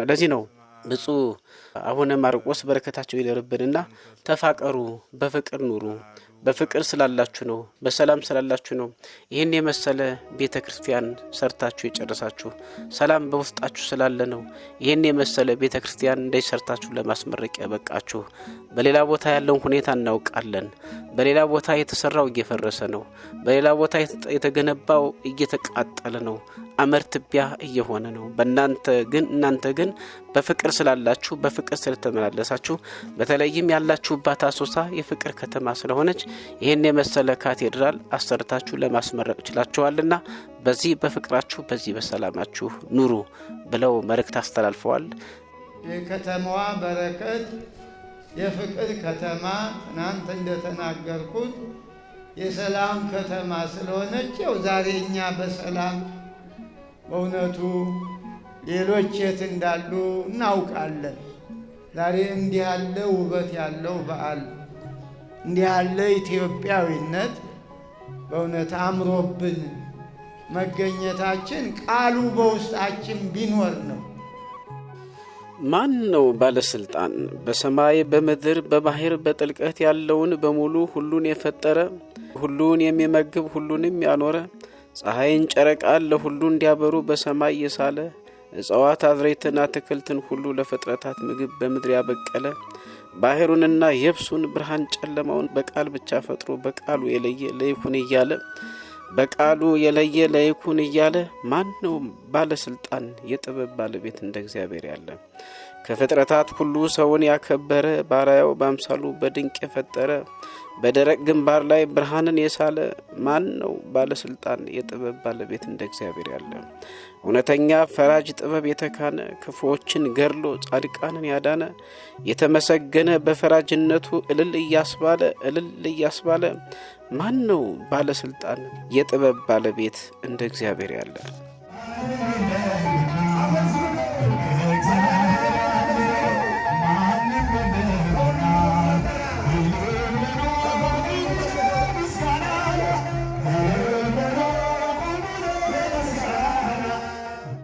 ለዚህ ነው ብፁዕ አቡነ ማርቆስ በረከታቸው ይደርብንና ተፋቀሩ፣ በፍቅር ኑሩ፣ በፍቅር ስላላችሁ ነው፣ በሰላም ስላላችሁ ነው ይሄን የመሰለ ቤተክርስቲያን ሰርታችሁ የጨረሳችሁ፣ ሰላም በውስጣችሁ ስላለ ነው ይሄን የመሰለ ቤተክርስቲያን እንደሰርታችሁ ለማስመረቅ ያበቃችሁ። በሌላ ቦታ ያለው ሁኔታ እናውቃለን። በሌላ ቦታ የተሰራው እየፈረሰ ነው። በሌላ ቦታ የተገነባው እየተቃጠለ ነው። አመርትቢያ እየሆነ ነው። እናንተ ግን በፍቅር ስላላችሁ፣ በፍቅር ስለተመላለሳችሁ፣ በተለይም ያላችሁባት አሶሳ የፍቅር ከተማ ስለሆነች ይሄን የመሰለ ካቴድራል አሰርታችሁ ለማስመረቅ ችላችኋልና በዚህ በፍቅራችሁ፣ በዚህ በሰላማችሁ ኑሩ ብለው መልእክት አስተላልፈዋል። የከተማዋ በረከት የፍቅር ከተማ ትናንት እንደተናገርኩት የሰላም ከተማ ስለሆነች ያው ዛሬ እኛ በሰላም በእውነቱ ሌሎች የት እንዳሉ እናውቃለን። ዛሬ እንዲህ ያለ ውበት ያለው በዓል፣ እንዲህ ያለ ኢትዮጵያዊነት በእውነት አምሮብን መገኘታችን ቃሉ በውስጣችን ቢኖር ነው። ማን ነው ባለስልጣን? በሰማይ በምድር በባህር በጥልቀት ያለውን በሙሉ ሁሉን የፈጠረ፣ ሁሉን የሚመግብ፣ ሁሉንም ያኖረ፣ ፀሐይን ጨረቃን ለሁሉ እንዲያበሩ በሰማይ የሳለ፣ እጽዋት አዝርዕትን አትክልትን ሁሉ ለፍጥረታት ምግብ በምድር ያበቀለ፣ ባህሩንና የብሱን ብርሃን ጨለማውን በቃል ብቻ ፈጥሮ በቃሉ የለየ ለይኩን እያለ በቃሉ የለየ ለይኩን እያለ ማን ነው ባለስልጣን የጥበብ ባለቤት እንደ እግዚአብሔር ያለ? ከፍጥረታት ሁሉ ሰውን ያከበረ፣ ባሪያው በአምሳሉ በድንቅ የፈጠረ፣ በደረቅ ግንባር ላይ ብርሃንን የሳለ ማን ነው ባለስልጣን የጥበብ ባለቤት እንደ እግዚአብሔር ያለ? እውነተኛ ፈራጅ ጥበብ የተካነ፣ ክፉዎችን ገድሎ ጻድቃንን ያዳነ፣ የተመሰገነ በፈራጅነቱ እልል እያስባለ ማን ነው ባለስልጣን የጥበብ ባለቤት እንደ እግዚአብሔር ያለ?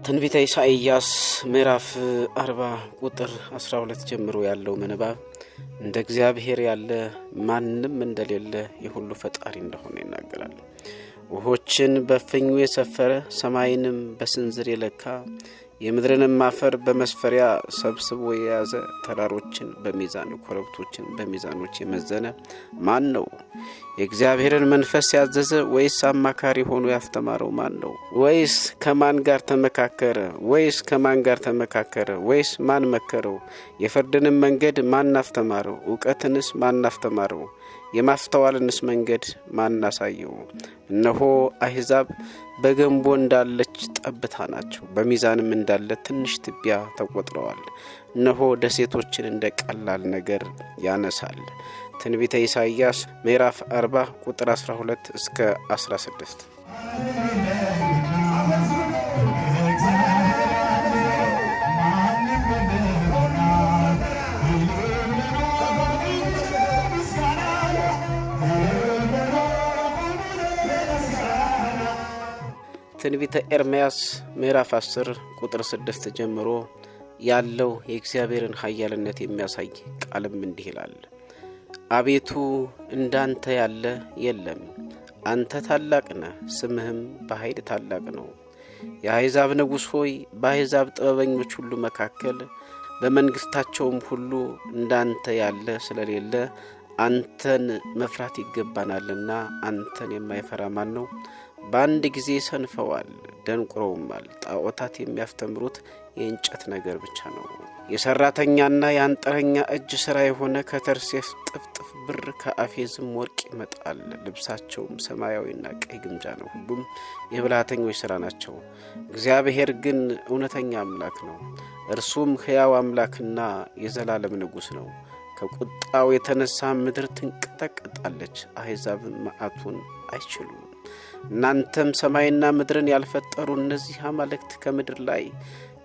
ትንቢተ ኢሳይያስ ምዕራፍ 40 ቁጥር 12 ጀምሮ ያለው ምንባብ እንደ እግዚአብሔር ያለ ማንም እንደሌለ የሁሉ ፈጣሪ እንደሆነ ይናገራል። ውሆችን በፍኙ የሰፈረ፣ ሰማይንም በስንዝር የለካ፣ የምድርንም አፈር በመስፈሪያ ሰብስቦ የያዘ፣ ተራሮችን በሚዛን ኮረብቶችን በሚዛኖች የመዘነ ማን ነው? የእግዚአብሔርን መንፈስ ያዘዘ ወይስ አማካሪ ሆኖ ያስተማረው ማን ነው? ወይስ ከማን ጋር ተመካከረ? ወይስ ማን መከረው? የፍርድንም መንገድ ማን አስተማረው? ዕውቀትንስ ማን አስተማረው? የማስተዋልንስ መንገድ ማን አሳየው? እነሆ አሕዛብ በገንቦ እንዳለች ጠብታ ናቸው፣ በሚዛንም እንዳለ ትንሽ ትቢያ ተቆጥረዋል። እነሆ ደሴቶችን እንደ ቀላል ነገር ያነሳል። ትንቢተ ኢሳይያስ ምዕራፍ 40 ቁጥር 12 እስከ 16። ትንቢተ ኤርምያስ ምዕራፍ 10 ቁጥር 6 ጀምሮ ያለው የእግዚአብሔርን ኃያልነት የሚያሳይ ቃልም እንዲህ ይላል። አቤቱ እንዳንተ ያለ የለም፣ አንተ ታላቅ ነህ፣ ስምህም በኃይል ታላቅ ነው። የአሕዛብ ንጉሥ ሆይ በአሕዛብ ጥበበኞች ሁሉ መካከል በመንግሥታቸውም ሁሉ እንዳንተ ያለ ስለሌለ አንተን መፍራት ይገባናልና አንተን የማይፈራ ማን ነው? በአንድ ጊዜ ሰንፈዋል፣ ደንቁረውማል። ጣዖታት የሚያስተምሩት የእንጨት ነገር ብቻ ነው። የሰራተኛና የአንጥረኛ እጅ ሥራ የሆነ ከተርሴስ ጥፍጥፍ ብር ከአፌዝም ወርቅ ይመጣል። ልብሳቸውም ሰማያዊና ቀይ ግምጃ ነው። ሁሉም የብልሃተኞች ሥራ ናቸው። እግዚአብሔር ግን እውነተኛ አምላክ ነው። እርሱም ሕያው አምላክና የዘላለም ንጉሥ ነው። ከቁጣው የተነሳ ምድር ትንቀጠቀጣለች፣ አሕዛብም መዓቱን አይችሉም። እናንተም ሰማይና ምድርን ያልፈጠሩ እነዚህ አማልክት ከምድር ላይ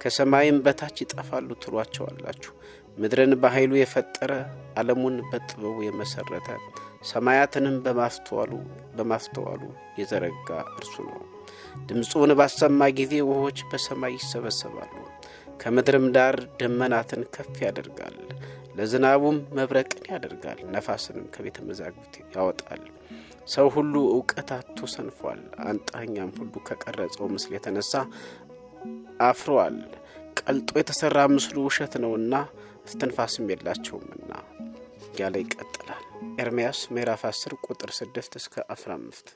ከሰማይም በታች ይጠፋሉ ትሏቸዋላችሁ። ምድርን በኃይሉ የፈጠረ ዓለሙን በጥበቡ የመሰረተ ሰማያትንም በማስተዋሉ የዘረጋ እርሱ ነው። ድምፁን ባሰማ ጊዜ ውኆች በሰማይ ይሰበሰባሉ። ከምድርም ዳር ደመናትን ከፍ ያደርጋል። ለዝናቡም መብረቅን ያደርጋል። ነፋስንም ከቤተ መዛግብት ያወጣል። ሰው ሁሉ ዕውቀት አጥቶ ሰንፏል። አንጣኛም ሁሉ ከቀረጸው ምስል የተነሳ አፍሯል። ቀልጦ የተሰራ ምስሉ ውሸት ነውና እስትንፋስም የላቸውምና ያለ ይቀጥላል። ኤርምያስ ምዕራፍ 10 ቁጥር 6 እስከ 15።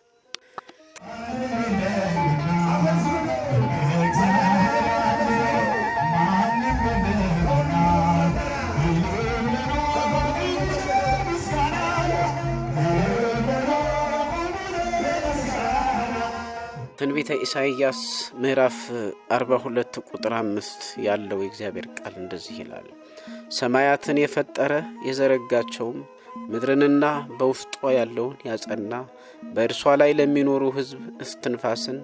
ትንቢተ ኢሳይያስ ምዕራፍ 42 ቁጥር 5 ያለው የእግዚአብሔር ቃል እንደዚህ ይላል። ሰማያትን የፈጠረ የዘረጋቸውም ምድርንና በውስጧ ያለውን ያጸና በእርሷ ላይ ለሚኖሩ ሕዝብ እስትንፋስን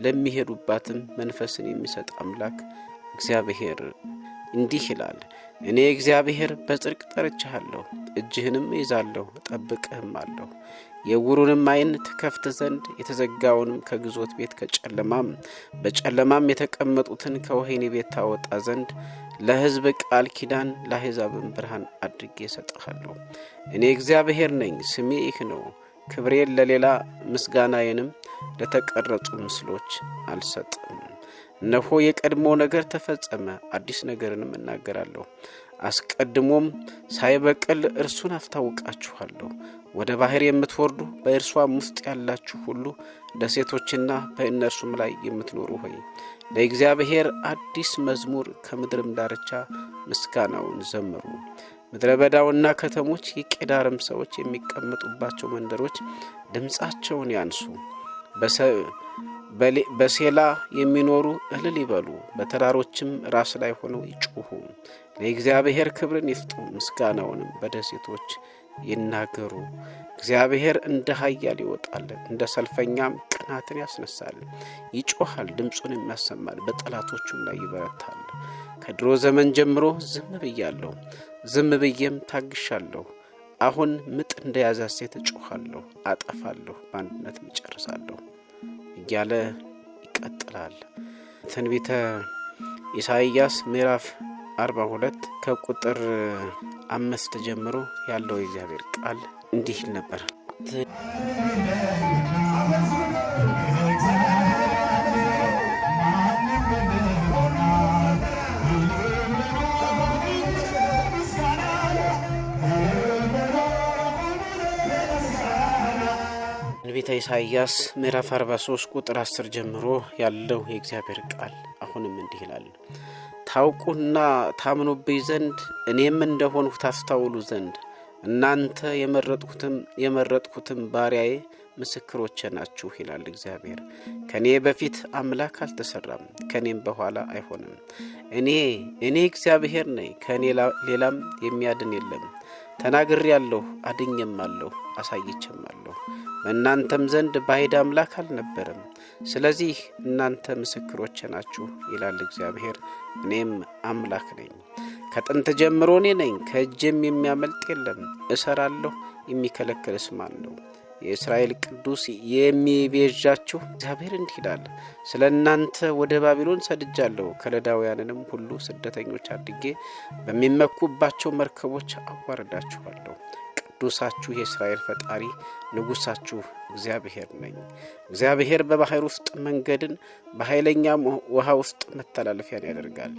ለሚሄዱባትም መንፈስን የሚሰጥ አምላክ እግዚአብሔር እንዲህ ይላል። እኔ እግዚአብሔር በጽድቅ ጠርቼሃለሁ፣ እጅህንም እይዛለሁ፣ እጠብቅህም አለሁ። የዕውሩንም ዓይን ትከፍት ዘንድ የተዘጋውንም ከግዞት ቤት በጨለማም የተቀመጡትን ከወህኒ ቤት ታወጣ ዘንድ ለሕዝብ ቃል ኪዳን ለአሕዛብም ብርሃን አድርጌ እሰጥሃለሁ። እኔ እግዚአብሔር ነኝ፣ ስሜ ይህ ነው። ክብሬን ለሌላ ምስጋናዬንም ለተቀረጹ ምስሎች አልሰጥም። እነሆ የቀድሞ ነገር ተፈጸመ፣ አዲስ ነገርንም እናገራለሁ። አስቀድሞም ሳይበቅል እርሱን አስታውቃችኋለሁ። ወደ ባህር የምትወርዱ በእርሷም ውስጥ ያላችሁ ሁሉ ደሴቶችና በእነርሱም ላይ የምትኖሩ ሆይ ለእግዚአብሔር አዲስ መዝሙር ከምድርም ዳርቻ ምስጋናውን ዘምሩ። ምድረ በዳውና ከተሞች የቄዳርም ሰዎች የሚቀመጡባቸው መንደሮች ድምፃቸውን ያንሱ። በሴላ የሚኖሩ እልል ይበሉ፣ በተራሮችም ራስ ላይ ሆነው ይጩሁ። ለእግዚአብሔር ክብርን ይስጡ፣ ምስጋናውንም በደሴቶች ይናገሩ። እግዚአብሔር እንደ ኃያል ይወጣል፣ እንደ ሰልፈኛም ቅናትን ያስነሳል። ይጮሃል፣ ድምፁንም ያሰማል፣ በጠላቶቹም ላይ ይበረታል። ከድሮ ዘመን ጀምሮ ዝም ብያለሁ፣ ዝም ብዬም ታግሻለሁ። አሁን ምጥ እንደያዛት ሴት እጮኻለሁ፣ አጠፋለሁ፣ በአንድነትም እጨርሳለሁ እያለ ይቀጥላል። ትንቢተ ኢሳይያስ ምዕራፍ 42 ከቁጥር 5 ጀምሮ ያለው የእግዚአብሔር ቃል እንዲህ ነበር። ትንቢተ ኢሳይያስ ምዕራፍ 43 ቁጥር 10 ጀምሮ ያለው የእግዚአብሔር ቃል አሁንም እንዲህ ይላል። ታውቁና ታምኑብኝ ዘንድ እኔም እንደሆንሁ ታስተውሉ ዘንድ እናንተ የመረጥኩትም ባሪያዬ ምስክሮቼ ናችሁ ይላል እግዚአብሔር። ከኔ በፊት አምላክ አልተሰራም፣ ከኔም በኋላ አይሆንም። እኔ እግዚአብሔር ነኝ፣ ከኔ ሌላም የሚያድን የለም። ተናግሬአለሁ፣ አድኜማለሁ፣ አሳይቼማለሁ። በእናንተም ዘንድ ባዕድ አምላክ አልነበረም። ስለዚህ እናንተ ምስክሮቼ ናችሁ ይላል እግዚአብሔር። እኔም አምላክ ነኝ፣ ከጥንት ጀምሮ እኔ ነኝ፣ ከእጄም የሚያመልጥ የለም። እሰራለሁ፣ የሚከለክልስ ማን ነው? የእስራኤል ቅዱስ የሚቤዣችሁ እግዚአብሔር እንዲህ ይላል። ስለ እናንተ ወደ ባቢሎን ሰድጃለሁ፣ ከለዳውያንንም ሁሉ ስደተኞች አድርጌ በሚመኩባቸው መርከቦች አዋርዳችኋለሁ። ቅዱሳችሁ የእስራኤል ፈጣሪ ንጉሳችሁ እግዚአብሔር ነኝ። እግዚአብሔር በባህር ውስጥ መንገድን በኃይለኛም ውሃ ውስጥ መተላለፊያን ያደርጋል።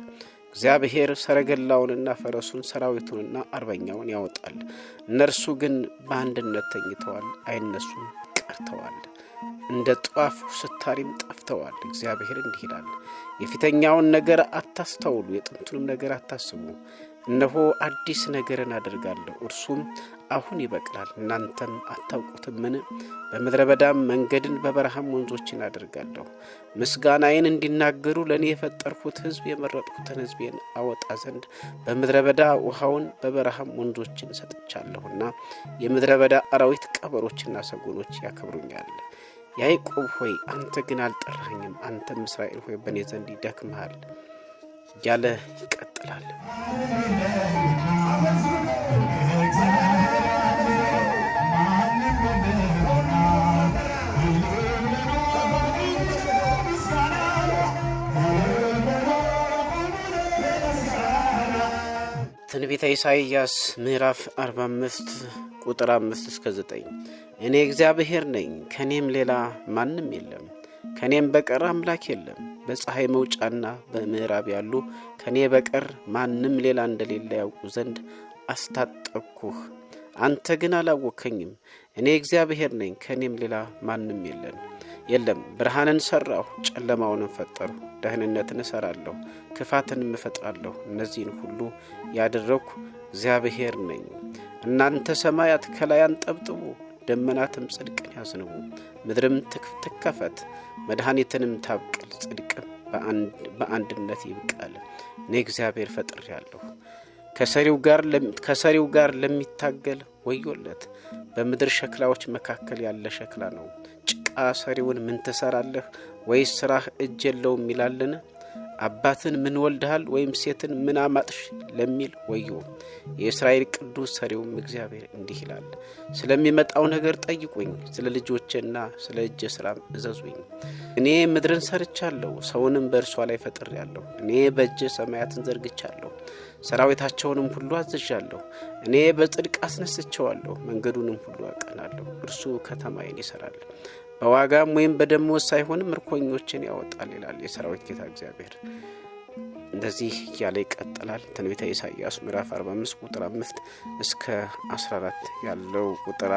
እግዚአብሔር ሰረገላውንና ፈረሱን ሰራዊቱንና አርበኛውን ያወጣል። እነርሱ ግን በአንድነት ተኝተዋል፣ አይነሱም፣ ቀርተዋል። እንደ ጧፍ ስታሪም ጠፍተዋል። እግዚአብሔር እንዲህ ይላል፣ የፊተኛውን ነገር አታስተውሉ፣ የጥንቱንም ነገር አታስቡ። እነሆ አዲስ ነገርን አደርጋለሁ፣ እርሱም አሁን ይበቅላል፣ እናንተም አታውቁትምን? በምድረ በዳም መንገድን በበረሃም ወንዞችን አደርጋለሁ። ምስጋናዬን እንዲናገሩ ለእኔ የፈጠርኩት ሕዝብ የመረጥኩትን ሕዝቤን አወጣ ዘንድ በምድረ በዳ ውሃውን በበረሃም ወንዞችን ሰጥቻለሁና የምድረ በዳ አራዊት ቀበሮችና ሰጎኖች ያከብሩኛል። ያዕቆብ ሆይ አንተ ግን አልጠራኸኝም፣ አንተም እስራኤል ሆይ በእኔ ዘንድ ይደክምሃል እያለ ይቀጥላል። ትንቢተ ኢሳይያስ ምዕራፍ 45 ቁጥር 5 እስከ 9 እኔ እግዚአብሔር ነኝ፣ ከኔም ሌላ ማንም የለም፣ ከኔም በቀር አምላክ የለም። በፀሐይ መውጫና በምዕራብ ያሉ ከኔ በቀር ማንም ሌላ እንደሌለ ያውቁ ዘንድ አስታጠቅኩህ። አንተ ግን አላወከኝም። እኔ እግዚአብሔር ነኝ፣ ከኔም ሌላ ማንም የለም። ብርሃንን ሰራሁ፣ ጨለማውንም ፈጠርሁ። ደህንነትን እሰራለሁ፣ ክፋትንም እፈጥራለሁ። እነዚህን ሁሉ ያደረግኩ እግዚአብሔር ነኝ። እናንተ ሰማያት ከላይ አንጠብጥቡ፣ ደመናትም ጽድቅን ያዝንቡ። ምድርም ትከፈት፣ መድኃኒትንም ታብቅል፣ ጽድቅም በአንድነት ይብቃል። እኔ እግዚአብሔር ፈጥሬአለሁ። ከሰሪው ጋር ለሚታገል ወዮለት። በምድር ሸክላዎች መካከል ያለ ሸክላ ነው። ጭቃ ሰሪውን ምን ትሰራለህ? ወይስ ስራህ እጅ የለውም ይላልን? አባትን ምን ወልደሃል? ወይም ሴትን ምን አማጥሽ ለሚል ወዮ። የእስራኤል ቅዱስ ሰሪውም እግዚአብሔር እንዲህ ይላል፣ ስለሚመጣው ነገር ጠይቁኝ፣ ስለ ልጆቼና ስለ እጄ ሥራም እዘዙኝ። እኔ ምድርን ሰርቻለሁ፣ ሰውንም በእርሷ ላይ ፈጥሬአለሁ። እኔ በእጄ ሰማያትን ዘርግቻለሁ፣ ሰራዊታቸውንም ሁሉ አዝዣለሁ። እኔ በጽድቅ አስነስቸዋለሁ፣ መንገዱንም ሁሉ አቀናለሁ። እርሱ ከተማዬን ይሰራል፣ በዋጋም ወይም በደሞዝ ሳይሆን ምርኮኞችን ያወጣል ይላል የሰራዊት ጌታ እግዚአብሔር። እንደዚህ እያለ ይቀጥላል። ትንቢተ ኢሳይያስ ምዕራፍ 45 ቁጥር 5 እስከ 14 ያለው ቁጥር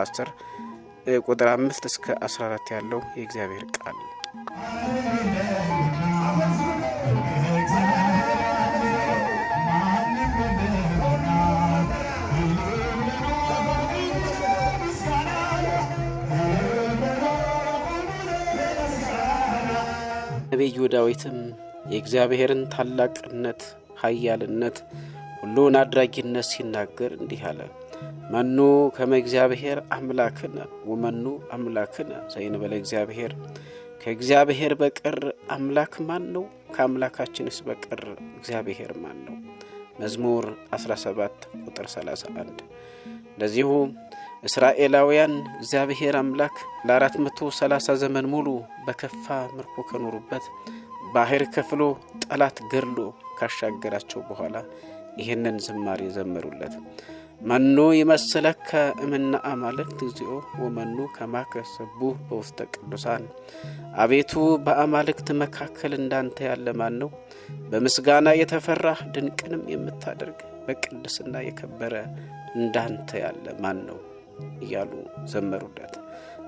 5 እስከ 14 ያለው የእግዚአብሔር ቃል ነቢዩ ዳዊትም የእግዚአብሔርን ታላቅነት፣ ኃያልነት፣ ሁሉን አድራጊነት ሲናገር እንዲህ አለ። መኑ ከመ እግዚአብሔር አምላክነ ወመኑ አምላክነ ዘእንበለ እግዚአብሔር። ከእግዚአብሔር በቀር አምላክ ማን ነው? ከአምላካችንስ በቀር እግዚአብሔር ማን ነው? መዝሙር 17 ቁጥር 31። እንደዚሁ እስራኤላውያን እግዚአብሔር አምላክ ለ430 ዘመን ሙሉ በከፋ ምርኮ ከኖሩበት ባህር ከፍሎ ጠላት ገድሎ ካሻገራቸው በኋላ ይህንን ዝማሬ ዘመሩለት። መኑ ይመስለከ እምነ አማልክት እግዚኦ ወመኑ ከማከ ሰቡሕ በውስተ ቅዱሳን። አቤቱ በአማልክት መካከል እንዳንተ ያለ ማን ነው? በምስጋና የተፈራህ ድንቅንም የምታደርግ በቅድስና የከበረ እንዳንተ ያለ ማን ነው እያሉ ዘመሩለት።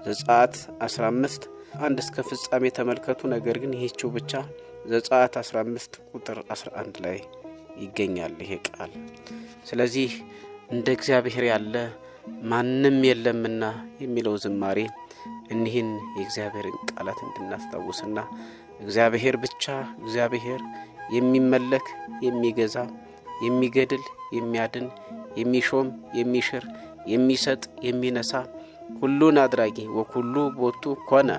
ዘጸአት 15 1 እስከ ፍጻሜ ተመልከቱ። ነገር ግን ይህችው ብቻ ዘጸአት 15 ቁጥር 11 ላይ ይገኛል ይሄ ቃል። ስለዚህ እንደ እግዚአብሔር ያለ ማንም የለምና የሚለው ዝማሬ እኒህን የእግዚአብሔርን ቃላት እንድናስታውስና እግዚአብሔር ብቻ እግዚአብሔር የሚመለክ፣ የሚገዛ፣ የሚገድል፣ የሚያድን፣ የሚሾም፣ የሚሽር፣ የሚሰጥ፣ የሚነሳ፣ ሁሉን አድራጊ ወኩሉ ቦቱ ኮነ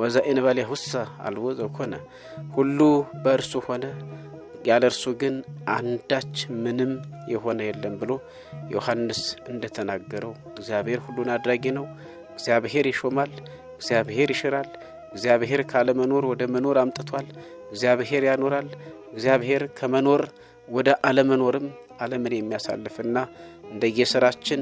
ወዘእንበሌሁሰ አልቦ ዘኮነ። ሁሉ በእርሱ ሆነ፣ ያለ እርሱ ግን አንዳች ምንም የሆነ የለም ብሎ ዮሐንስ እንደተናገረው እግዚአብሔር ሁሉን አድራጊ ነው። እግዚአብሔር ይሾማል፣ እግዚአብሔር ይሽራል፣ እግዚአብሔር ካለመኖር ወደ መኖር አምጥቷል፣ እግዚአብሔር ያኖራል። እግዚአብሔር ከመኖር ወደ አለመኖርም ዓለምን የሚያሳልፍና እንደየሥራችን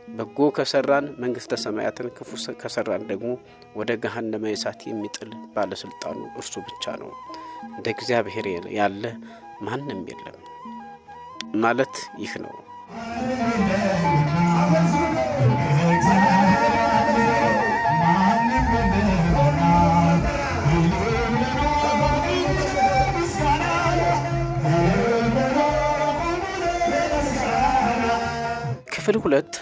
በጎ ከሰራን መንግሥተ ሰማያትን፣ ክፉ ከሰራን ደግሞ ወደ ገሃነመ እሳት የሚጥል ባለስልጣኑ እርሱ ብቻ ነው። እንደ እግዚአብሔር ያለ ማንም የለም ማለት ይህ ነው። ክፍል 2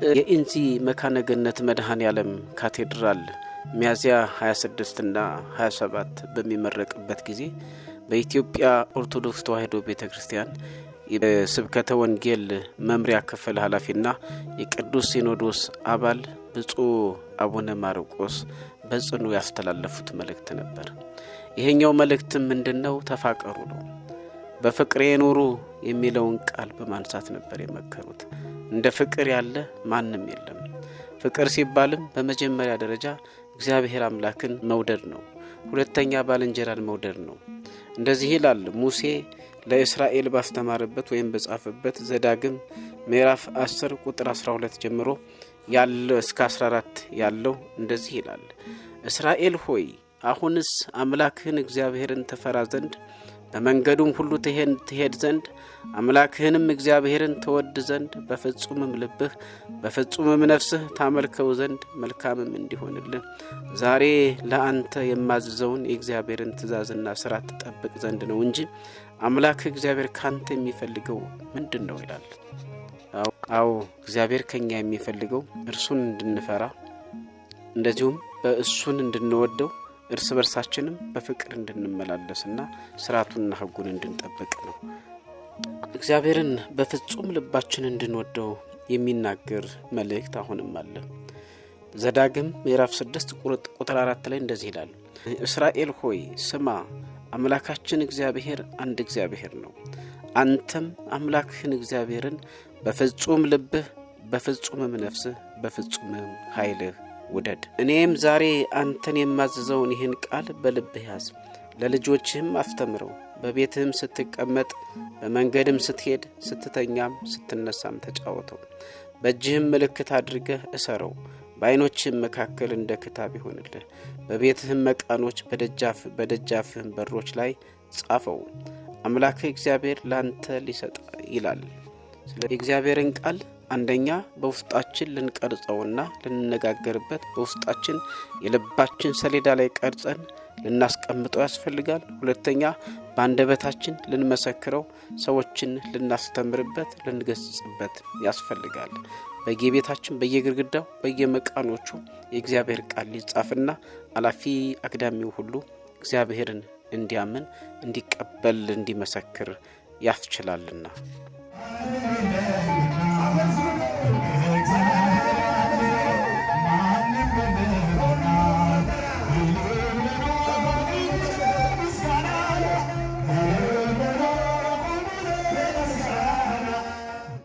የኢንዚ መካነ ገነት መድኃኔ ዓለም ካቴድራል ሚያዝያ 26 እና 27 በሚመረቅበት ጊዜ በኢትዮጵያ ኦርቶዶክስ ተዋሕዶ ቤተክርስቲያን የስብከተ ወንጌል መምሪያ ክፍል ኃላፊና የቅዱስ ሲኖዶስ አባል ብፁዕ አቡነ ማርቆስ በጽኑ ያስተላለፉት መልእክት ነበር። ይሄኛው መልእክትም ምንድነው? ተፋቀሩ ነው። በፍቅር ኑሩ የሚለውን ቃል በማንሳት ነበር የመከሩት። እንደ ፍቅር ያለ ማንም የለም። ፍቅር ሲባልም በመጀመሪያ ደረጃ እግዚአብሔር አምላክን መውደድ ነው። ሁለተኛ ባልንጀራን መውደድ ነው። እንደዚህ ይላል ሙሴ ለእስራኤል ባስተማረበት ወይም በጻፈበት ዘዳግም ምዕራፍ 10 ቁጥር 12 ጀምሮ ያለው እስከ 14 ያለው እንደዚህ ይላል። እስራኤል ሆይ አሁንስ አምላክህን እግዚአብሔርን ተፈራ ዘንድ በመንገዱም ሁሉ ትሄድ ዘንድ አምላክህንም እግዚአብሔርን ተወድ ዘንድ በፍጹምም ልብህ በፍጹምም ነፍስህ ታመልከው ዘንድ መልካምም እንዲሆንልህ ዛሬ ለአንተ የማዝዘውን የእግዚአብሔርን ትእዛዝና ሥርዓት ተጠብቅ ዘንድ ነው እንጂ አምላክ እግዚአብሔር ካንተ የሚፈልገው ምንድነው ይላል። አዎ እግዚአብሔር ከኛ የሚፈልገው እርሱን እንድንፈራ እንደዚሁም በእሱን እንድንወደው እርስ በርሳችንም በፍቅር እንድንመላለስና ሥርዓቱንና ሕጉን እንድንጠብቅ ነው። እግዚአብሔርን በፍጹም ልባችን እንድንወደው የሚናገር መልእክት አሁንም አለ። ዘዳግም ምዕራፍ 6 ቁጥር 4 ላይ እንደዚህ ይላል። እስራኤል ሆይ ስማ፣ አምላካችን እግዚአብሔር አንድ እግዚአብሔር ነው። አንተም አምላክህን እግዚአብሔርን በፍጹም ልብህ በፍጹምም ነፍስህ በፍጹምም ኃይልህ ውደድ። እኔም ዛሬ አንተን የማዝዘውን ይህን ቃል በልብህ ያዝ፣ ለልጆችህም አስተምረው። በቤትህም ስትቀመጥ፣ በመንገድም ስትሄድ፣ ስትተኛም ስትነሳም ተጫወተው። በእጅህም ምልክት አድርገህ እሰረው፣ በዓይኖችህም መካከል እንደ ክታብ ይሆንልህ። በቤትህም መቃኖች በደጃፍህም በሮች ላይ ጻፈው። አምላክህ እግዚአብሔር ላንተ ሊሰጥ ይላል። ስለዚህ እግዚአብሔርን ቃል አንደኛ በውስጣችን ልንቀርጸውና ልንነጋገርበት በውስጣችን የልባችን ሰሌዳ ላይ ቀርጸን ልናስቀምጠው ያስፈልጋል። ሁለተኛ በአንደበታችን ልንመሰክረው፣ ሰዎችን ልናስተምርበት፣ ልንገስጽበት ያስፈልጋል። በየቤታችን በየግድግዳው በየመቃኖቹ የእግዚአብሔር ቃል ሊጻፍና አላፊ አግዳሚው ሁሉ እግዚአብሔርን እንዲያምን፣ እንዲቀበል፣ እንዲመሰክር ያስችላልና።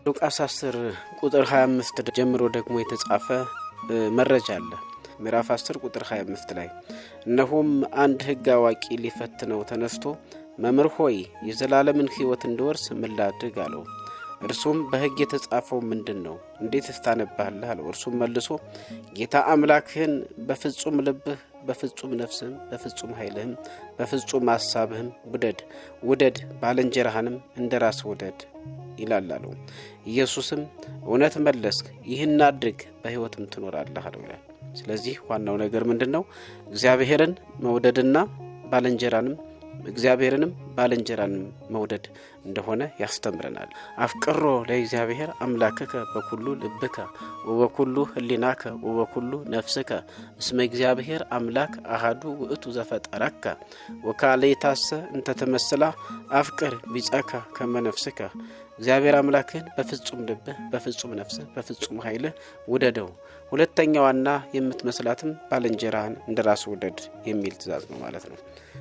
ሉቃስ 10 ቁጥር 25 ጀምሮ ደግሞ የተጻፈ መረጃ አለ። ምዕራፍ 10 ቁጥር 25 ላይ እነሆም አንድ ሕግ አዋቂ ሊፈትነው ተነስቶ መምህር ሆይ የዘላለምን ሕይወት እንድወርስ ምን ላድርግ አለው። እርሱም በሕግ የተጻፈው ምንድነው? እንዴት ታነባለህ አለው። እርሱም መልሶ ጌታ አምላክህን በፍጹም ልብህ በፍጹም ነፍስህም በፍጹም ኃይልህም በፍጹም ሐሳብህም ውደድ፣ ባልንጀራህንም እንደራስህ ውደድ ይላል አለው። ኢየሱስም እውነት መለስክ፣ ይህን አድርግ በሕይወትም ትኖራለህ አለው ይላል። ስለዚህ ዋናው ነገር ምንድነው? እግዚአብሔርን መውደድና እግዚአብሔርንም ባልንጀራንም መውደድ እንደሆነ ያስተምረናል። አፍቅሮ ለእግዚአብሔር አምላክከ በኩሉ ልብከ ወበኩሉ ህሊናከ ወበኩሉ ነፍስከ እስመ እግዚአብሔር አምላክ አሃዱ ውእቱ ዘፈጠረከ ወካለይታሰ እንተ ተመስላ አፍቅር ቢጸከ ከመ ነፍስከ። እግዚአብሔር አምላክህን በፍጹም ልብህ በፍጹም ነፍስህ በፍጹም ኃይልህ ውደደው። ሁለተኛዋና የምትመስላትም ባልንጀራህን እንደራስህ ውደድ የሚል ትእዛዝ ነው ማለት ነው።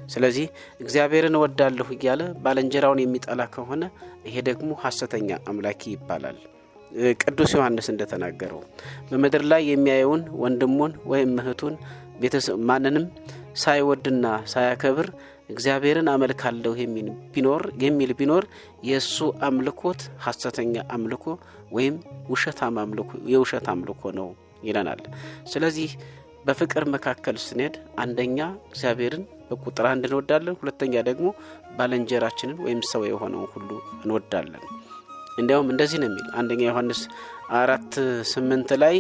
ስለዚህ እግዚአብሔርን ወዳለሁ እያለ ባልንጀራውን የሚጠላ ከሆነ ይሄ ደግሞ ሐሰተኛ አምላኪ ይባላል። ቅዱስ ዮሐንስ እንደተናገረው በመድር ላይ የሚያየውን ወንድሙን ወይም እህቱን ቤተሰብ ማንንም ሳይወድና ሳያከብር እግዚአብሔርን አመልካለሁ የሚል ቢኖር የሱ አምልኮት ሐሰተኛ አምልኮ ወይም የውሸት አምልኮ ነው ይለናል። ስለዚህ በፍቅር መካከል ስንሄድ አንደኛ እግዚአብሔርን በቁጥር 1 እንወዳለን፣ ሁለተኛ ደግሞ ባልንጀራችንን ወይም ሰው የሆነውን ሁሉ እንወዳለን። እንዲያውም እንደዚህ ነው የሚል አንደኛ ዮሐንስ 4:8 ላይ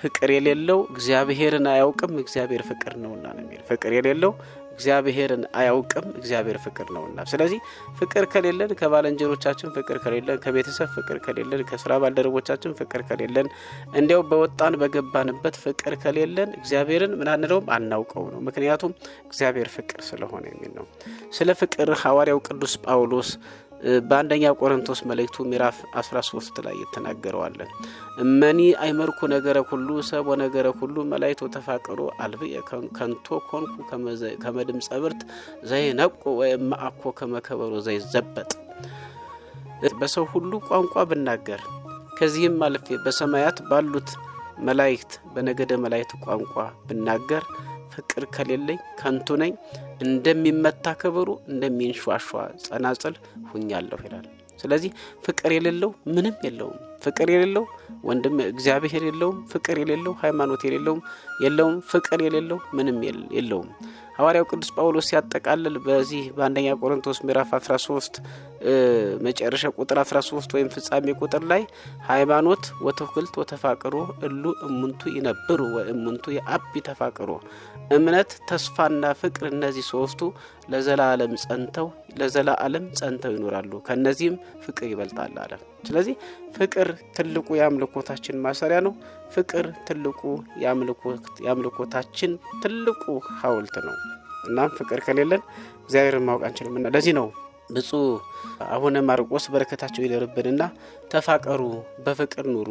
ፍቅር የሌለው እግዚአብሔርን አያውቅም እግዚአብሔር ፍቅር ነውና ነው የሚል። ፍቅር የሌለው እግዚአብሔርን አያውቅም እግዚአብሔር ፍቅር ነውና። ስለዚህ ፍቅር ከሌለን ከባልንጀሮቻችን ፍቅር ከሌለን ከቤተሰብ ፍቅር ከሌለን ከሥራ ባልደረቦቻችን ፍቅር ከሌለን እንዲያው በወጣን በገባንበት ፍቅር ከሌለን እግዚአብሔርን ምን አንለውም አናውቀው ነው። ምክንያቱም እግዚአብሔር ፍቅር ስለሆነ የሚል ነው። ስለ ፍቅር ሐዋርያው ቅዱስ ጳውሎስ በአንደኛ ቆሮንቶስ መልእክቱ ምዕራፍ 13 ላይ የተናገረዋል። እመኒ አይመርኩ ነገረ ሁሉ ሰብ ወነገረ ሁሉ መላእክት ተፋቀሩ አልብየ ከንቶ ኮንኩ ከመድምጸ ብርት ዘይነቁ ወይማአኮ ከመከበሩ ዘይዘበጥ። በሰው ሁሉ ቋንቋ ብናገር ከዚህም አልፌ በሰማያት ባሉት መላእክት በነገደ መላእክት ቋንቋ ብናገር ፍቅር ከሌለኝ ከንቱ ነኝ፣ እንደሚመታ ከበሩ እንደሚንሿሿ ጸናጽል ሁኛለሁ ይላል። ስለዚህ ፍቅር የሌለው ምንም የለውም። ፍቅር የሌለው ወንድም እግዚአብሔር የለውም። ፍቅር የሌለው ሃይማኖት የለውም። ፍቅር የሌለው ምንም የለውም። ሐዋርያው ቅዱስ ጳውሎስ ሲያጠቃልል በዚህ በአንደኛ ቆሮንቶስ ምዕራፍ 13 መጨረሻ ቁጥር 13 ወይም ፍጻሜ ቁጥር ላይ ሃይማኖት ወተክልት ወተፋቅሮ እሉ እሙንቱ ይነብሩ ወእሙንቱ የአቢ ተፋቅሮ፣ እምነት ተስፋና ፍቅር እነዚህ ሶስቱ ለዘላለም ጸንተው ይኖራሉ፣ ከነዚህም ፍቅር ይበልጣል አለ። ስለዚህ ፍቅር ትልቁ የአምልኮታችን ማሰሪያ ነው። ፍቅር ትልቁ የአምልኮታችን ትልቁ ሐውልት ነው። እናም ፍቅር ከሌለን እግዚአብሔርን ማወቅ አንችልምና ለዚህ ነው ብፁዕ አቡነ ማርቆስ በረከታቸው ይደርብንና ተፋቀሩ፣ በፍቅር ኑሩ፣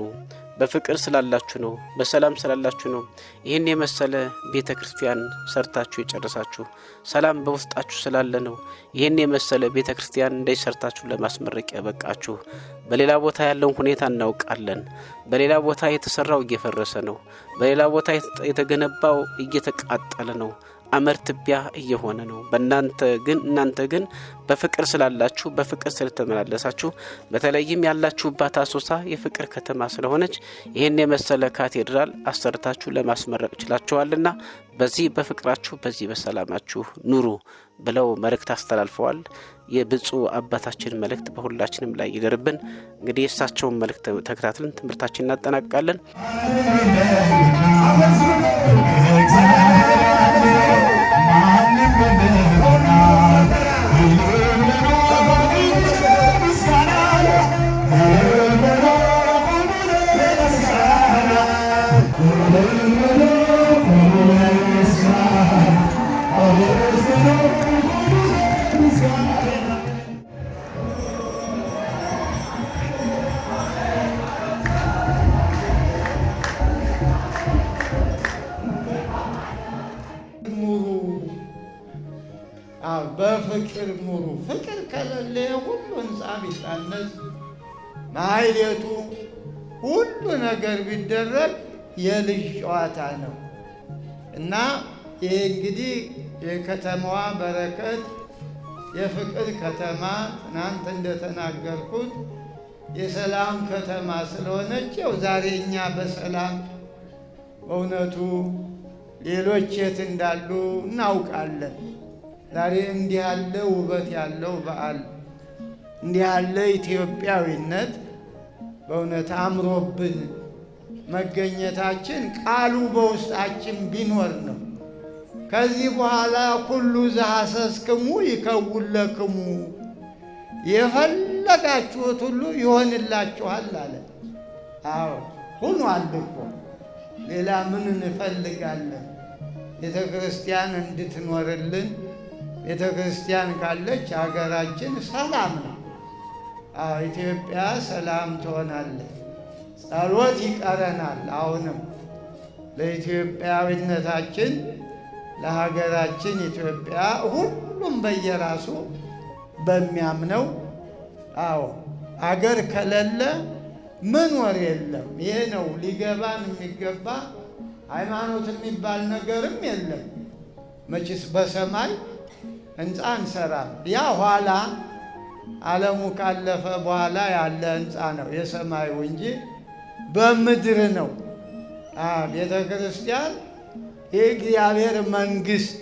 በፍቅር ስላላችሁ ነው፣ በሰላም ስላላችሁ ነው ይህን የመሰለ ቤተ ክርስቲያን ሰርታችሁ የጨረሳችሁ፣ ሰላም በውስጣችሁ ስላለ ነው ይህን የመሰለ ቤተ ክርስቲያን እንደሰርታችሁ ለማስመረቅ ያበቃችሁ። በሌላ ቦታ ያለውን ሁኔታ እናውቃለን። በሌላ ቦታ የተሰራው እየፈረሰ ነው። በሌላ ቦታ የተገነባው እየተቃጠለ ነው። አመርትቢያ እየሆነ ነው። እናንተ ግን በፍቅር ስላላችሁ፣ በፍቅር ስለተመላለሳችሁ፣ በተለይም ያላችሁባት አሶሳ የፍቅር ከተማ ስለሆነች ይህን የመሰለ ካቴድራል አሰርታችሁ ለማስመረቅ ችላችኋልና በዚህ በፍቅራችሁ በዚህ በሰላማችሁ ኑሩ ብለው መልእክት አስተላልፈዋል። የብፁዕ አባታችን መልእክት በሁላችንም ላይ ይደርብን። እንግዲህ የእሳቸውን መልእክት ተከታትለን ትምህርታችንን እናጠናቅቃለን። በፍቅር ኑሩ። ፍቅር ከሌለ ሁሉ ህንጻ ቢታነጽ ማህሌቱ ሁሉ ነገር ቢደረግ የልጅ ጨዋታ ነው እና ይህ እንግዲህ የከተማዋ በረከት የፍቅር ከተማ ትናንት እንደተናገርኩት የሰላም ከተማ ስለሆነች ያው ዛሬ እኛ በሰላም በእውነቱ ሌሎች የት እንዳሉ እናውቃለን። ዛሬ እንዲህ ያለ ውበት ያለው በዓል እንዲህ ያለ ኢትዮጵያዊነት በእውነት አምሮብን መገኘታችን ቃሉ በውስጣችን ቢኖር ነው። ከዚህ በኋላ ኩሉ ዘሐሰስክሙ ይከውን ለክሙ፣ የፈለጋችሁት ሁሉ ይሆንላችኋል አለ። አዎ ሆኗል እኮ ሌላ ምን እንፈልጋለን? ቤተ ክርስቲያን እንድትኖርልን። ቤተ ክርስቲያን ካለች ሀገራችን ሰላም ነው። ኢትዮጵያ ሰላም ትሆናለች። ጸሎት ይቀረናል። አሁንም ለኢትዮጵያዊነታችን ለሀገራችን ኢትዮጵያ ሁሉም በየራሱ በሚያምነው አገር ከሌለ መኖር የለም። ይሄ ነው ሊገባን የሚገባ። ሃይማኖት የሚባል ነገርም የለም። መቼስ በሰማይ ህንፃ እንሰራም። ያ ኋላ ዓለሙ ካለፈ በኋላ ያለ ህንፃ ነው የሰማዩ እንጂ በምድር ነው። ቤተ ክርስቲያን የእግዚአብሔር መንግስት፣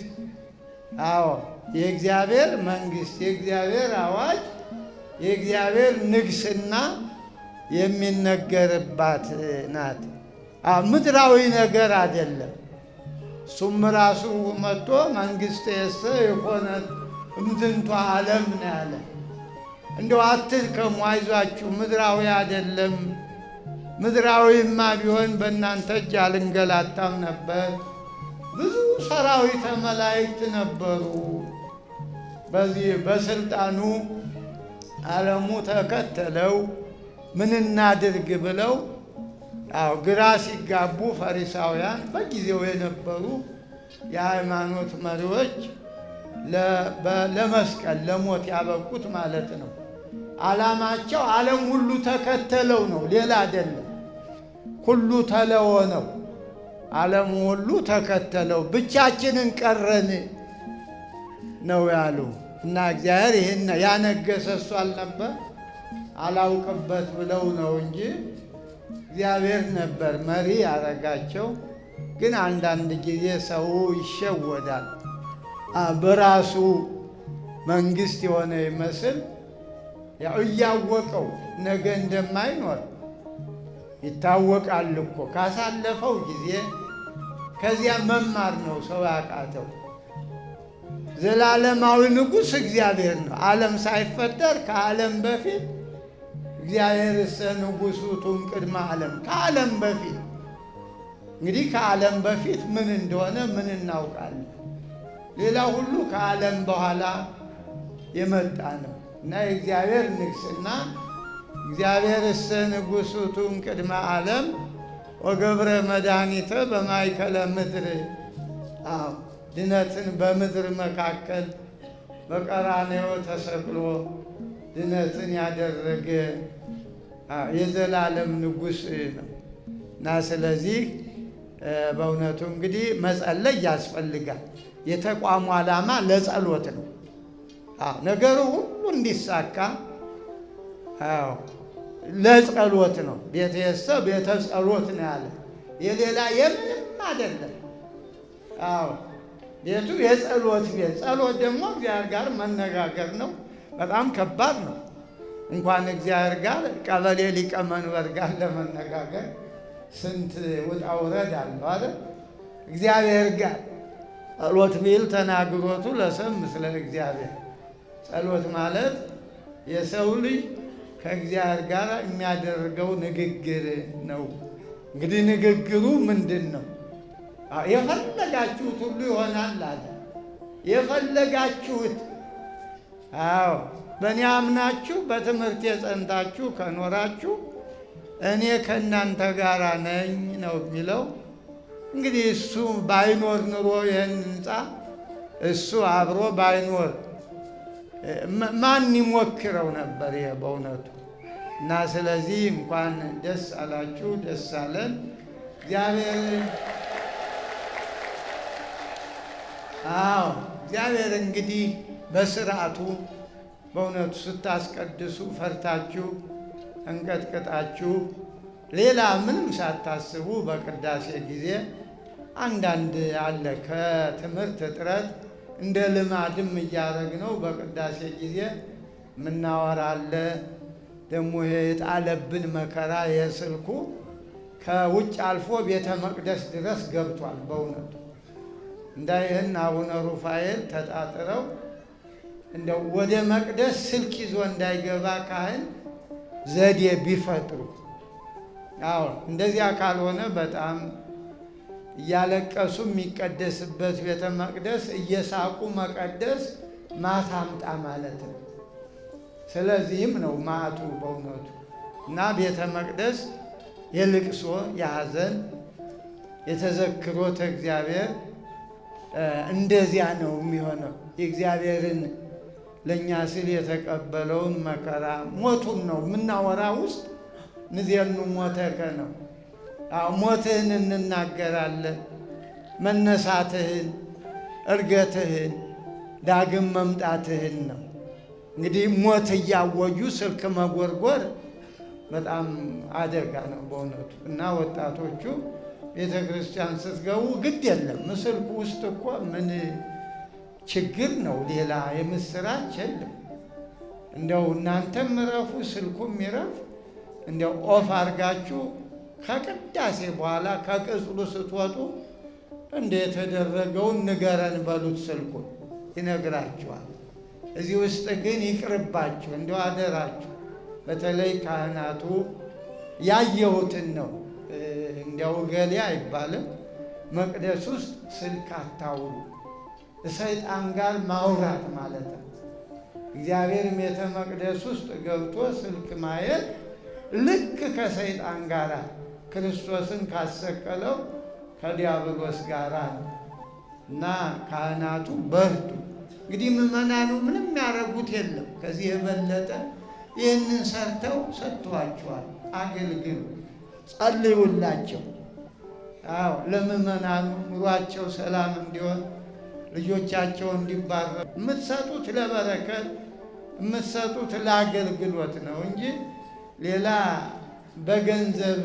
የእግዚአብሔር መንግስት፣ የእግዚአብሔር አዋጅ፣ የእግዚአብሔር ንግስና የሚነገርባት ናት። ምድራዊ ነገር አይደለም። እሱም ራሱ መጥቶ መንግስት የሰ የሆነ እምትንቷ ዓለም ነው ያለ። እንደው አትድከሙ፣ አይዟችሁ፣ ምድራዊ አይደለም። ምድራዊማ ቢሆን በእናንተ እጅ አልንገላታም ነበር። ብዙ ሰራዊተ መላእክት ነበሩ። በዚህ በስልጣኑ ዓለሙ ተከተለው። ምን እናድርግ ብለው ግራ ሲጋቡ ፈሪሳውያን በጊዜው የነበሩ የሃይማኖት መሪዎች ለመስቀል ለሞት ያበቁት ማለት ነው። ዓላማቸው ዓለም ሁሉ ተከተለው ነው፣ ሌላ አይደለም። ሁሉ ተለወ ነው። ዓለም ሁሉ ተከተለው፣ ብቻችንን ቀረን ነው ያሉ እና እግዚአብሔር ይህን ያነገሰ እሱ አልነበር አላውቅበት ብለው ነው እንጂ እግዚአብሔር ነበር መሪ ያረጋቸው። ግን አንዳንድ ጊዜ ሰው ይሸወዳል። በራሱ መንግስት የሆነ ይመስል ያው እያወቀው ነገ እንደማይኖር ይታወቃል እኮ። ካሳለፈው ጊዜ ከዚያ መማር ነው ሰው ያቃተው። ዘላለማዊ ንጉሥ እግዚአብሔር ነው። ዓለም ሳይፈጠር ከዓለም በፊት እግዚአብሔር እሰ ንጉሡ ቅድመ ዓለም። ከዓለም በፊት እንግዲህ ከዓለም በፊት ምን እንደሆነ ምን እናውቃለን? ሌላ ሁሉ ከዓለም በኋላ የመጣ ነው እና የእግዚአብሔር ንግሥና እግዚአብሔር እሰ ንጉሡ ቅድመ ዓለም ወገብረ መድኃኒተ በማእከለ ምድር። ድነትን በምድር መካከል በቀራንዮ ተሰቅሎ ድነትን ያደረገ የዘላለም ንጉሥ ነው እና ስለዚህ በእውነቱ እንግዲህ መጸለይ ያስፈልጋል። የተቋሙ ዓላማ ለጸሎት ነው። ነገሩ ሁሉ እንዲሳካ ለጸሎት ነው። ቤተሰ ቤተ ጸሎት ነው ያለ፣ የሌላ የምንም አይደለም። ቤቱ የጸሎት ቤት። ጸሎት ደግሞ እግዚአብሔር ጋር መነጋገር ነው። በጣም ከባድ ነው። እንኳን እግዚአብሔር ጋር ቀበሌ ሊቀመንበር ጋር ለመነጋገር ስንት ውጣ ውረድ አለው አይደል? እግዚአብሔር ጋር ጸሎት ቢል ተናግሮቱ ለሰብ ምስለ እግዚአብሔር። ጸሎት ማለት የሰው ልጅ ከእግዚአብሔር ጋር የሚያደርገው ንግግር ነው። እንግዲህ ንግግሩ ምንድን ነው? የፈለጋችሁት ሁሉ ይሆናል አለ። የፈለጋችሁት በእኔ አምናችሁ በትምህርት የጸንታችሁ ከኖራችሁ እኔ ከእናንተ ጋር ነኝ ነው የሚለው። እንግዲህ እሱ ባይኖር ኑሮ ይህን ሕንፃ እሱ አብሮ ባይኖር ማን ይሞክረው ነበር? ይሄ በእውነቱ እና ስለዚህ እንኳን ደስ አላችሁ፣ ደስ አለን። እግዚአብሔር እንግዲህ በስርዓቱ በእውነቱ ስታስቀድሱ ፈርታችሁ እንቀጥቅጣችሁ ሌላ ምንም ሳታስቡ በቅዳሴ ጊዜ አንዳንድ አለ ከትምህርት እጥረት እንደ ልማድም እያደረግነው በቅዳሴ ጊዜ ምናወራለ። ደግሞ የጣለብን መከራ የስልኩ ከውጭ አልፎ ቤተ መቅደስ ድረስ ገብቷል። በእውነቱ እንዳይህን አቡነ ሩፋኤል ተጣጥረው እንደው ወደ መቅደስ ስልክ ይዞ እንዳይገባ ካህን ዘዴ ቢፈጥሩ። እንደዚያ ካልሆነ በጣም እያለቀሱ የሚቀደስበት ቤተ መቅደስ እየሳቁ መቀደስ ማታምጣ ማለት ነው። ስለዚህም ነው ማቱ በእውነቱ እና ቤተ መቅደስ የልቅሶ የሐዘን የተዘክሮተ እግዚአብሔር እንደዚያ ነው የሚሆነው። የእግዚአብሔርን ለእኛ ሲል የተቀበለውን መከራ ሞቱን ነው የምናወራ ውስጥ ንዜኑ ሞተከ ነው። ሞትህን እንናገራለን፣ መነሳትህን፣ እርገትህን፣ ዳግም መምጣትህን ነው። እንግዲህ ሞት እያወጁ ስልክ መጎርጎር በጣም አደጋ ነው በእውነቱ እና ወጣቶቹ ቤተ ክርስቲያን ስትገቡ ግድ የለም ስልኩ ውስጥ እኮ ምን ችግር ነው? ሌላ የምስራች የለም። እንደው እናንተም እረፉ፣ ስልኩም ይረፍ። እንደው ኦፍ አድርጋችሁ ከቅዳሴ በኋላ ከቅጽሉ ስትወጡ እንደ የተደረገውን ንገረን በሉት። ስልኩን ይነግራችኋል። እዚህ ውስጥ ግን ይቅርባችሁ፣ እንደው አደራችሁ። በተለይ ካህናቱ ያየሁትን ነው። እንዲያው ገሌ አይባልም። መቅደስ ውስጥ ስልክ አታውሉ። ሰይጣን ጋር ማውራት ማለት ነው። እግዚአብሔር ቤተ መቅደስ ውስጥ ገብቶ ስልክ ማየት ልክ ከሰይጣን ጋር ክርስቶስን ካሰቀለው ከዲያብሎስ ጋር ነው። እና ካህናቱ በርቱ። እንግዲህ ምዕመናኑ ምንም ያደረጉት የለም ከዚህ የበለጠ ይህንን ሰርተው ሰጥቷቸዋል። አገልግሉ፣ ጸልዩላቸው። አዎ ለምዕመናኑ ኑሯቸው ሰላም እንዲሆን ልጆቻቸው እንዲባረኩ የምትሰጡት ለበረከት የምትሰጡት ለአገልግሎት ነው እንጂ ሌላ በገንዘብ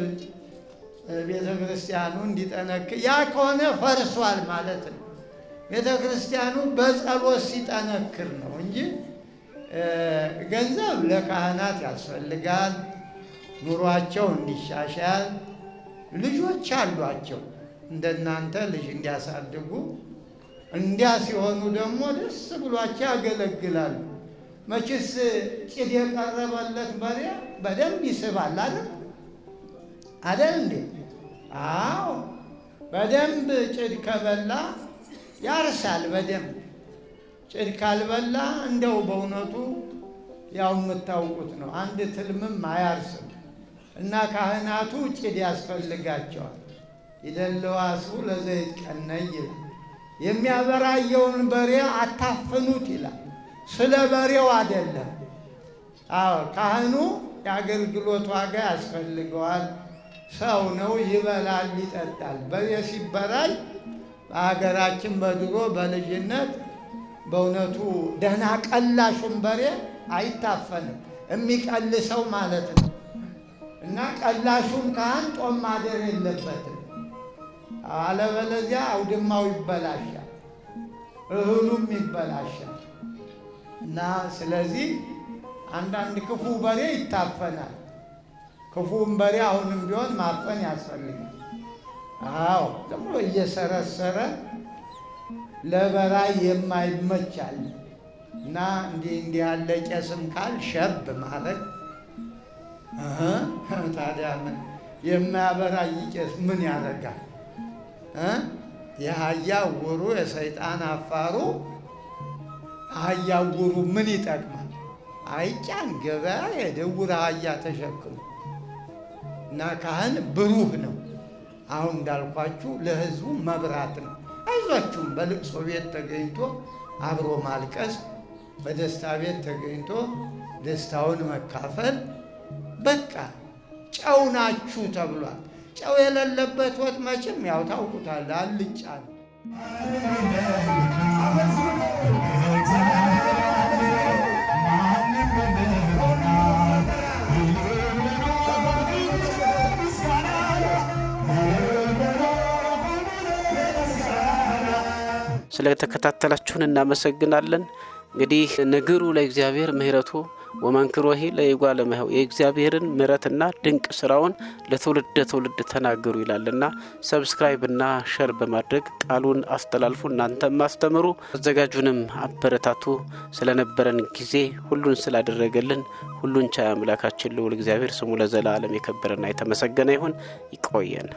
ቤተ ክርስቲያኑ እንዲጠነክር ያ ከሆነ ፈርሷል ማለት ነው። ቤተ ክርስቲያኑ በጸሎት ሲጠነክር ነው እንጂ ገንዘብ ለካህናት ያስፈልጋል ኑሯቸው እንዲሻሻል። ልጆች አሏቸው እንደናንተ ልጅ እንዲያሳድጉ፣ እንዲያ ሲሆኑ ደግሞ ደስ ብሏቸው ያገለግላሉ። መቼስ ጭድ የቀረበለት በሬ በደንብ ይስባል አይደል እንዴ? አዎ በደንብ ጭድ ከበላ ያርሳል በደንብ። ጭድ ካልበላ እንደው በእውነቱ ያው የምታውቁት ነው፣ አንድ ትልምም አያርስም። እና ካህናቱ ጭድ ያስፈልጋቸዋል። ይደለዋሱ ለዘይት ቀነይ ይላል። የሚያበራየውን በሬ አታፍኑት ይላል። ስለ በሬው አይደለም። አዎ ካህኑ የአገልግሎት ዋጋ ያስፈልገዋል። ሰው ነው፣ ይበላል፣ ይጠጣል። በሬ ሲበራይ በሀገራችን በድሮ በልጅነት በእውነቱ ደህና ቀላሹን በሬ አይታፈንም፣ የሚቀልሰው ማለት ነው። እና ቀላሹን ካህን ጦም ማደር የለበትም፣ አለበለዚያ አውድማው ይበላሻል፣ እህሉም ይበላሻል። እና ስለዚህ አንዳንድ ክፉ በሬ ይታፈናል። ክፉም በሬ አሁንም ቢሆን ማፈን ያስፈልጋል። አዎ ደግሞ እየሰረሰረ ለበራይ የማይመቻል እና እንዲህ ያለ ቄስም ካል ሸብ ማለት ታዲያ ምን የማያበራይ ቄስ ምን ያደርጋል? የአህያ ውሩ የሰይጣን አፋሩ አህያ ውሩ ምን ይጠቅማል? አይጫን ገበያ የደውር አህያ ተሸክሙ። እና ካህን ብሩህ ነው። አሁን እንዳልኳችሁ ለሕዝቡ መብራት ነው። አይዟችሁም በልቅሶ ቤት ተገኝቶ አብሮ ማልቀስ፣ በደስታ ቤት ተገኝቶ ደስታውን መካፈል በቃ ጨው ናችሁ ተብሏል። ጨው የሌለበት ወጥ መቼም ያው ታውቁታል፣ አልጫ ነው። ስለተከታተላችሁን እናመሰግናለን። እንግዲህ ንግሩ ለእግዚአብሔር ምህረቱ ወመንክሮሂ ለይጓለ እመሕያው የእግዚአብሔርን ምህረትና ድንቅ ስራውን ለትውልድ ትውልድ ተናገሩ ይላልና ሰብስክራይብ እና ሼር በማድረግ ቃሉን አስተላልፉ። እናንተም አስተምሩ፣ አዘጋጁንም አበረታቱ። ስለነበረን ጊዜ ሁሉን ስላደረገልን ሁሉን ቻይ አምላካችን ልዑል እግዚአብሔር ስሙ ለዘላለም የከበረና የተመሰገነ ይሁን። ይቆየን።